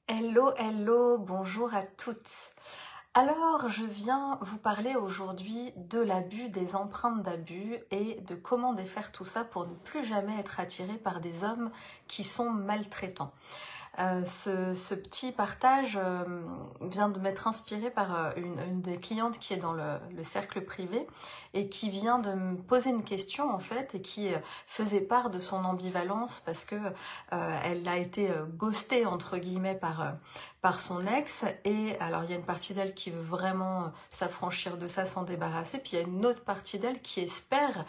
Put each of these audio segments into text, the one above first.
Hello, hello, bonjour à toutes. Alors, je viens vous parler aujourd'hui de l'abus, des empreintes d'abus et de comment défaire tout ça pour ne plus jamais être attiré par des hommes qui sont maltraitants. Ce petit partage vient de m'être inspiré par une des clientes qui est dans le cercle privé et qui vient de me poser une question en fait et qui faisait part de son ambivalence parce que elle a été ghostée entre guillemets par son ex et alors il y a une partie d'elle qui veut vraiment s'affranchir de ça, s'en débarrasser, puis il y a une autre partie d'elle qui espère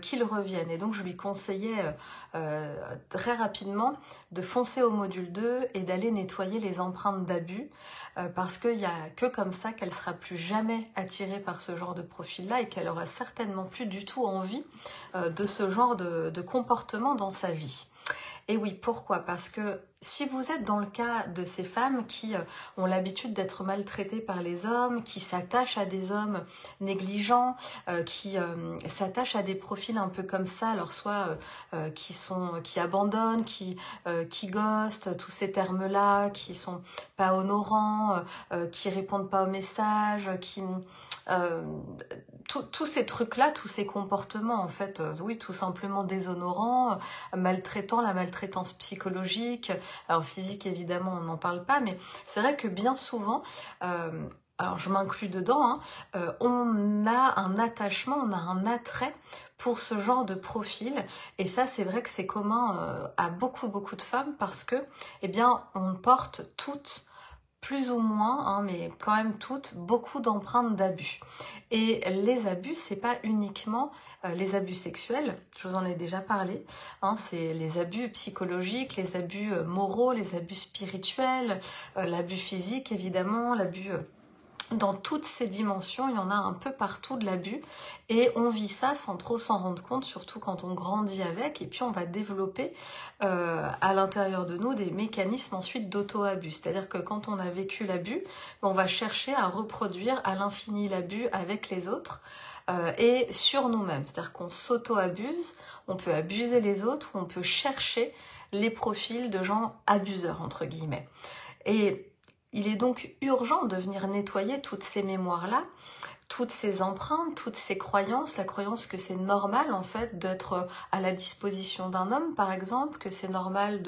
qu'il revienne et donc je lui conseillais très rapidement de foncer au module 2 et d'aller nettoyer les empreintes d'abus parce qu'il n'y a que comme ça qu'elle sera plus jamais attirée par ce genre de profil-là et qu'elle aura certainement plus du tout envie de ce genre de comportement dans sa vie. Et oui, pourquoi? Parce que si vous êtes dans le cas de ces femmes qui ont l'habitude d'être maltraitées par les hommes, qui s'attachent à des hommes négligents, qui s'attachent à des profils un peu comme ça, alors soit qui abandonnent, qui ghostent, tous ces termes-là, qui sont pas honorants, qui répondent pas aux messages, qui euh, tous ces trucs-là, tous ces comportements, en fait, oui, tout simplement déshonorants, maltraitants, la maltraitance psychologique, alors physique évidemment on n'en parle pas, mais c'est vrai que bien souvent, alors je m'inclus dedans, hein, on a un attachement, on a un attrait pour ce genre de profil, et ça c'est vrai que c'est commun à beaucoup de femmes parce que, eh bien, on porte toutes plus ou moins, hein, mais quand même toutes, beaucoup d'empreintes d'abus. Et les abus, c'est pas uniquement les abus sexuels, je vous en ai déjà parlé, hein, c'est les abus psychologiques, les abus moraux, les abus spirituels, l'abus physique évidemment, l'abus dans toutes ces dimensions, il y en a un peu partout de l'abus et on vit ça sans trop s'en rendre compte, surtout quand on grandit avec, et puis on va développer à l'intérieur de nous des mécanismes ensuite d'auto-abus, c'est-à-dire que quand on a vécu l'abus, on va chercher à reproduire à l'infini l'abus avec les autres et sur nous-mêmes, c'est-à-dire qu'on s'auto-abuse, on peut abuser les autres, on peut chercher les profils de gens abuseurs entre guillemets. Et il est donc urgent de venir nettoyer toutes ces mémoires-là, toutes ces empreintes, toutes ces croyances, la croyance que c'est normal en fait d'être à la disposition d'un homme par exemple, que c'est normal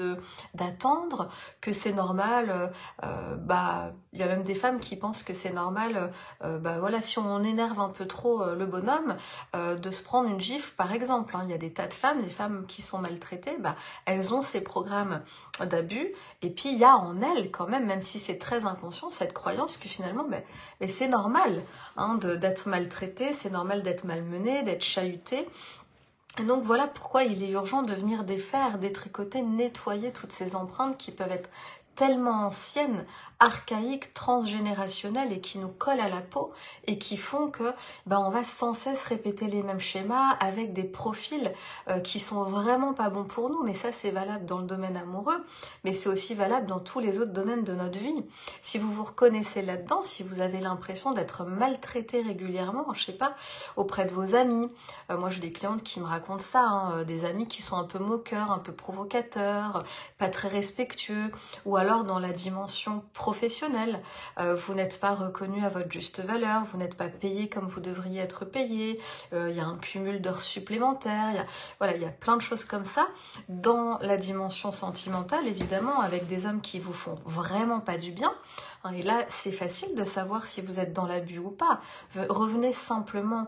d'attendre, que c'est normal, il y a même des femmes qui pensent que c'est normal, voilà, si on énerve un peu trop le bonhomme, de se prendre une gifle par exemple, hein. Il y a des tas de femmes, les femmes qui sont maltraitées, elles ont ces programmes d'abus, et puis il y a en elles quand même si c'est très inconscient, cette croyance que finalement, mais c'est normal, hein, d'être maltraité, c'est normal d'être malmené, d'être chahuté. Et donc voilà pourquoi il est urgent de venir défaire, détricoter, nettoyer toutes ces empreintes qui peuvent être tellement anciennes, archaïques, transgénérationnelles et qui nous collent à la peau et qui font que on va sans cesse répéter les mêmes schémas avec des profils qui sont vraiment pas bons pour nous. Mais ça c'est valable dans le domaine amoureux, mais c'est aussi valable dans tous les autres domaines de notre vie. Si vous vous reconnaissez là-dedans, si vous avez l'impression d'être maltraité régulièrement, je sais pas, auprès de vos amis, moi j'ai des clientes qui me racontent ça, hein, des amis qui sont un peu moqueurs, un peu provocateurs, pas très respectueux, ou alors dans la dimension professionnelle, vous n'êtes pas reconnu à votre juste valeur, vous n'êtes pas payé comme vous devriez être payé, il y a un cumul d'heures supplémentaires, il y a plein de choses comme ça. Dans la dimension sentimentale, évidemment, avec des hommes qui vous font vraiment pas du bien, hein, et là c'est facile de savoir si vous êtes dans l'abus ou pas. Revenez simplement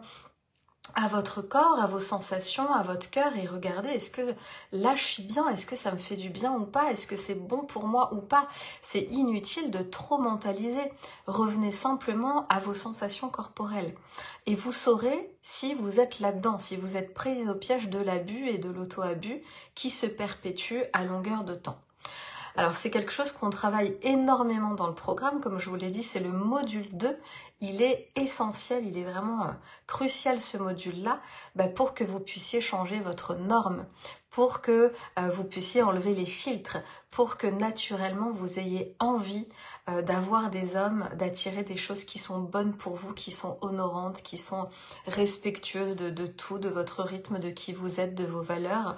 à votre corps, à vos sensations, à votre cœur et regardez, est-ce que là je suis bien, est-ce que ça me fait du bien ou pas, est-ce que c'est bon pour moi ou pas. C'est inutile de trop mentaliser, revenez simplement à vos sensations corporelles et vous saurez si vous êtes là-dedans, si vous êtes prise au piège de l'abus et de l'auto-abus qui se perpétue à longueur de temps. Alors c'est quelque chose qu'on travaille énormément dans le programme, comme je vous l'ai dit, c'est le module 2, il est essentiel, il est vraiment crucial ce module-là, pour que vous puissiez changer votre norme, pour que vous puissiez enlever les filtres, pour que naturellement vous ayez envie d'avoir des hommes, d'attirer des choses qui sont bonnes pour vous, qui sont honorantes, qui sont respectueuses de tout, de votre rythme, de qui vous êtes, de vos valeurs,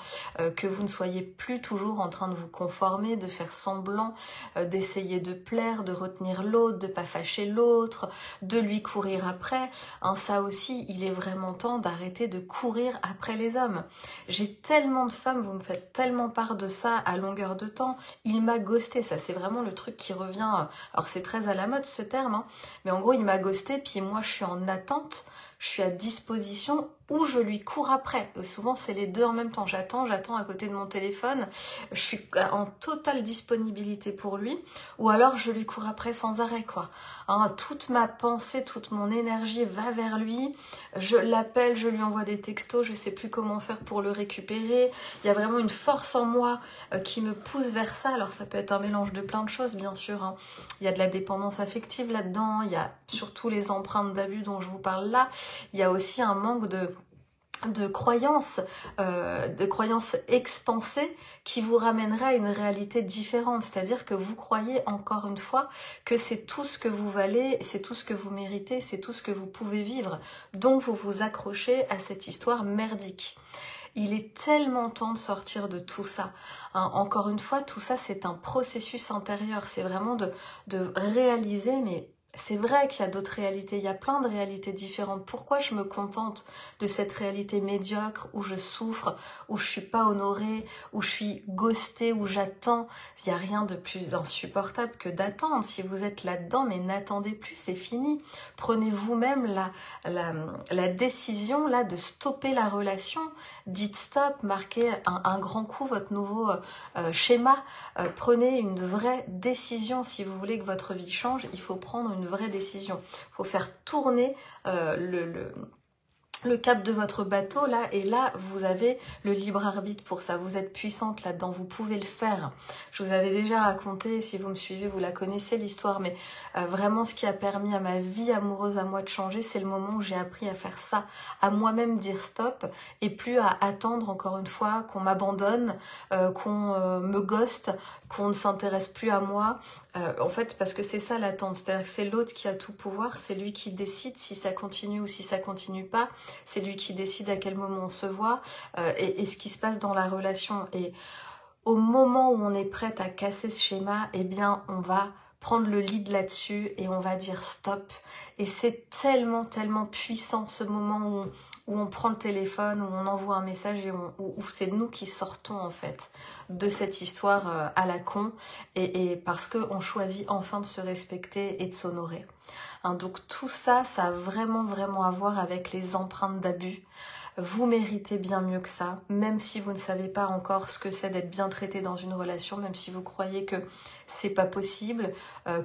que vous ne soyez plus toujours en train de vous conformer, de faire semblant, d'essayer de plaire, de retenir l'autre, de pas fâcher l'autre, de lui courir après. Hein, ça aussi, il est vraiment temps d'arrêter de courir après les hommes. J'ai tellement de femmes, vous me faites tellement part de ça à longueur de temps. Il m'a ghosté, ça c'est vraiment le truc qui revient, alors c'est très à la mode ce terme, hein, mais en gros il m'a ghosté, puis moi je suis en attente, je suis à disposition ou je lui cours après. Souvent c'est les deux en même temps, j'attends à côté de mon téléphone, je suis en totale disponibilité pour lui, ou alors je lui cours après sans arrêt quoi. Hein, toute ma pensée, toute mon énergie va vers lui, je l'appelle, je lui envoie des textos, je sais plus comment faire pour le récupérer, il y a vraiment une force en moi qui me pousse vers ça. Alors ça peut être un mélange de plein de choses bien sûr, hein. Il y a de la dépendance affective là-dedans, il y a surtout les empreintes d'abus dont je vous parle là, il y a aussi un manque de croyances expansées qui vous ramèneraient à une réalité différente, c'est-à-dire que vous croyez encore une fois que c'est tout ce que vous valez, c'est tout ce que vous méritez, c'est tout ce que vous pouvez vivre, donc vous vous accrochez à cette histoire merdique. Il est tellement temps de sortir de tout ça. Hein, encore une fois, tout ça c'est un processus intérieur, c'est vraiment de réaliser, mais c'est vrai qu'il y a d'autres réalités, il y a plein de réalités différentes. Pourquoi je me contente de cette réalité médiocre où je souffre, où je suis pas honorée, où je suis ghostée, où j'attends? Il n'y a rien de plus insupportable que d'attendre. Si vous êtes là-dedans, mais n'attendez plus, c'est fini. Prenez vous-même la décision là de stopper la relation. Dites stop, marquez un grand coup votre nouveau schéma. Prenez une vraie décision. Si vous voulez que votre vie change, il faut prendre une vraie décision. Il faut faire tourner le cap de votre bateau là, et là vous avez le libre arbitre pour ça, vous êtes puissante là-dedans, vous pouvez le faire. Je vous avais déjà raconté, si vous me suivez vous la connaissez l'histoire, mais vraiment ce qui a permis à ma vie amoureuse à moi de changer, c'est le moment où j'ai appris à faire ça, à moi-même dire stop et plus à attendre encore une fois qu'on m'abandonne, qu'on me ghoste, qu'on ne s'intéresse plus à moi. En fait, parce que c'est ça l'attente, c'est-à-dire que c'est l'autre qui a tout pouvoir, c'est lui qui décide si ça continue ou si ça continue pas, c'est lui qui décide à quel moment on se voit et ce qui se passe dans la relation. Et au moment où on est prête à casser ce schéma, eh bien on va prendre le lead là-dessus et on va dire stop. Et c'est tellement, tellement puissant ce moment où on prend le téléphone, où on envoie un message et où c'est nous qui sortons en fait de cette histoire à la con et parce qu'on choisit enfin de se respecter et de s'honorer. Hein, donc tout ça, ça a vraiment, vraiment à voir avec les empreintes d'abus. Vous méritez bien mieux que ça, même si vous ne savez pas encore ce que c'est d'être bien traité dans une relation, même si vous croyez que c'est pas possible,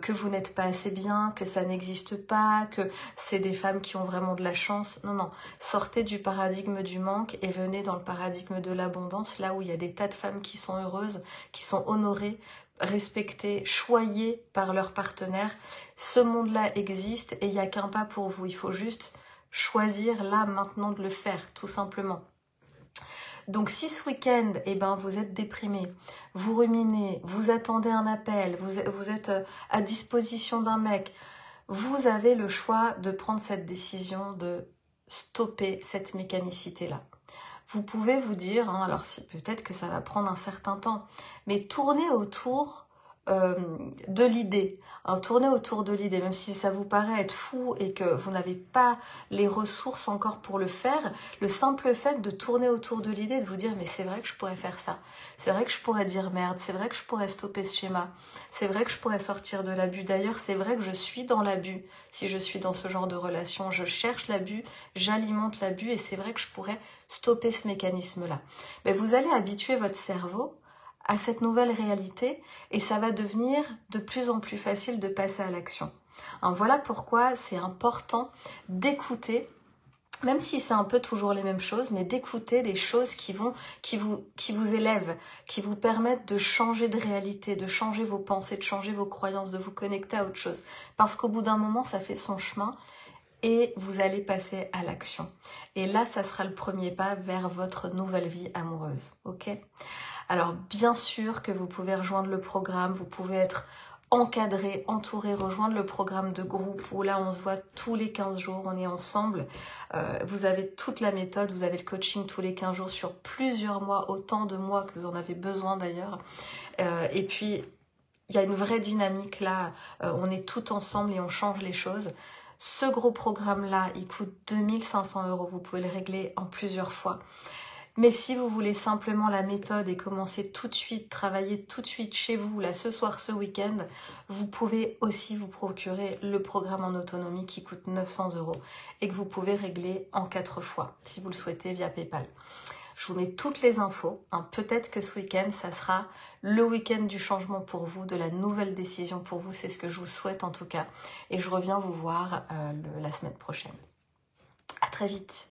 que vous n'êtes pas assez bien, que ça n'existe pas, que c'est des femmes qui ont vraiment de la chance. Non, non, sortez du paradigme du manque et venez dans le paradigme de l'abondance, là où il y a des tas de femmes qui sont heureuses, qui sont honorées, respectées, choyées par leur partenaire. Ce monde-là existe et il n'y a qu'un pas pour vous, il faut juste choisir là maintenant de le faire tout simplement. Donc si ce week-end eh ben, vous êtes déprimé, vous ruminez, vous attendez un appel, vous êtes à disposition d'un mec, vous avez le choix de prendre cette décision de stopper cette mécanicité là. Vous pouvez vous dire, hein, alors peut-être que ça va prendre un certain temps, mais tournez autour de l'idée, hein, tournez autour de l'idée, même si ça vous paraît être fou et que vous n'avez pas les ressources encore pour le faire, le simple fait de tourner autour de l'idée, de vous dire mais c'est vrai que je pourrais faire ça, c'est vrai que je pourrais dire merde, c'est vrai que je pourrais stopper ce schéma, c'est vrai que je pourrais sortir de l'abus, d'ailleurs c'est vrai que je suis dans l'abus, si je suis dans ce genre de relation, je cherche l'abus, j'alimente l'abus et c'est vrai que je pourrais stopper ce mécanisme-là. Mais vous allez habituer votre cerveau à cette nouvelle réalité et ça va devenir de plus en plus facile de passer à l'action. Hein, voilà pourquoi c'est important d'écouter, même si c'est un peu toujours les mêmes choses, mais d'écouter des choses qui vous élèvent, qui vous permettent de changer de réalité, de changer vos pensées, de changer vos croyances, de vous connecter à autre chose. Parce qu'au bout d'un moment, ça fait son chemin et vous allez passer à l'action. Et là, ça sera le premier pas vers votre nouvelle vie amoureuse, ok? Alors bien sûr que vous pouvez rejoindre le programme, vous pouvez être encadré, entouré, rejoindre le programme de groupe où là on se voit tous les 15 jours, on est ensemble. Vous avez toute la méthode, vous avez le coaching tous les 15 jours sur plusieurs mois, autant de mois que vous en avez besoin d'ailleurs. Et puis il y a une vraie dynamique là, on est tout ensemble et on change les choses. Ce gros programme-là, il coûte 2500 €, vous pouvez le régler en plusieurs fois. Mais si vous voulez simplement la méthode et commencer tout de suite, travailler tout de suite chez vous, là ce soir, ce week-end, vous pouvez aussi vous procurer le programme en autonomie qui coûte 900 € et que vous pouvez régler en 4 fois, si vous le souhaitez, via PayPal. Je vous mets toutes les infos, hein. Peut-être que ce week-end, ça sera le week-end du changement pour vous, de la nouvelle décision pour vous, c'est ce que je vous souhaite en tout cas. Et je reviens vous voir la semaine prochaine. À très vite.